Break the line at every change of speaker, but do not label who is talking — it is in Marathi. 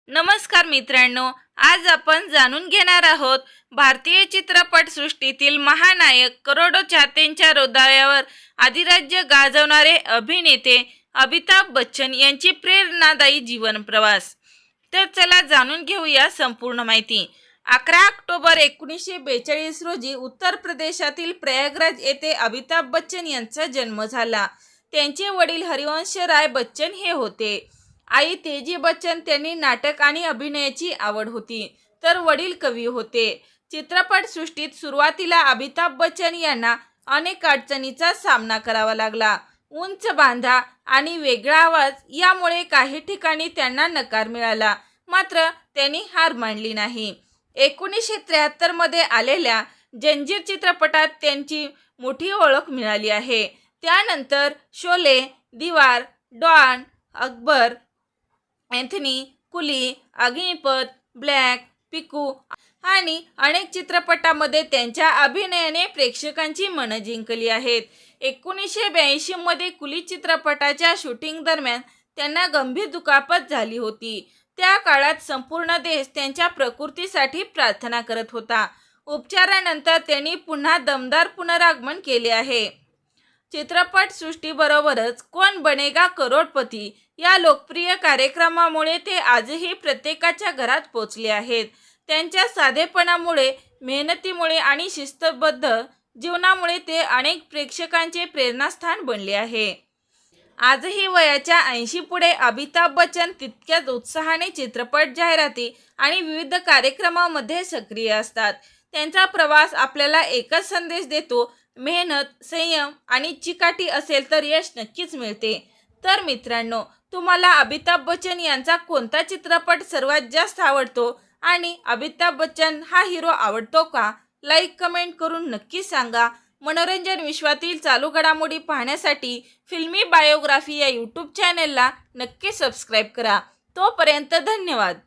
नमस्कार मित्रांनो, आज आपण जाणून घेणार आहोत भारतीय चित्रपटसृष्टीतील महानायक, करोडो चाहत्यांच्या हृदयावर अधिराज्य गाजवणारे अभिनेते अमिताभ बच्चन यांची प्रेरणादायी जीवन प्रवास। तर चला जाणून घेऊया संपूर्ण माहिती। 11 ऑक्टोबर 1942 रोजी उत्तर प्रदेशातील प्रयागराज येथे अमिताभ बच्चन यांचा जन्म झाला। त्यांचे वडील हरिवंश राय बच्चन हे होते। आई तेजी बच्चन त्यांनी नाटक आणि अभिनयाची आवड होती, तर वडील कवी होते। चित्रपटसृष्टीत सुरुवातीला अमिताभ बच्चन यांना अनेक अडचणींचा सामना करावा लागला। उंच बांधा आणि वेगळा आवाज यामुळे काही ठिकाणी त्यांना नकार मिळाला, मात्र त्यांनी हार मानली नाही। 1973 मध्ये आलेल्या जंजीर चित्रपटात त्यांची मोठी ओळख मिळाली आहे। त्यानंतर शोले, दीवार, डॉन, अकबर, एंथनी, कुली, अग्निपथ, ब्लॅक, पिकू आणि अनेक चित्रपटांमध्ये त्यांच्या अभिनयाने प्रेक्षकांची मनं जिंकली आहेत। 1982 मध्ये कुली चित्रपटाच्या शूटिंग दरम्यान त्यांना गंभीर दुखापत झाली होती। त्या काळात संपूर्ण देश त्यांच्या प्रकृतीसाठी प्रार्थना करत होता। उपचारानंतर त्यांनी पुन्हा दमदार पुनरागमन केले आहे। चित्रपटसृष्टीबरोबरच कोण बनेगा करोडपती या लोकप्रिय कार्यक्रमामुळे ते आजही प्रत्येकाच्या घरात पोचले आहेत। त्यांच्या साधेपणामुळे, मेहनतीमुळे आणि शिस्तबद्ध जीवनामुळे ते अनेक प्रेक्षकांचे प्रेरणास्थान बनले आहे। आजही वयाच्या 80 पुढे अमिताभ बच्चन तितक्याच उत्साहाने चित्रपट, जाहिराती आणि विविध कार्यक्रमांमध्ये सक्रिय असतात। त्यांचा प्रवास आपल्याला एकच संदेश देतो, मेहनत, संयम आणि चिकाटी असेल तर यश नक्कीच मिळते। तर मित्रांनो, तुम्हाला अमिताभ बच्चन यांचा कोणता चित्रपट सर्वात जास्त आवडतो आणि अमिताभ बच्चन हा हिरो आवडतो का? लाईक, कमेंट करून नक्की सांगा। मनोरंजन विश्वातील चालू घडामोडी पाहण्यासाठी फिल्मी बायोग्राफी या यूट्यूब चॅनेलला नक्की सबस्क्राईब करा। तोपर्यंत धन्यवाद।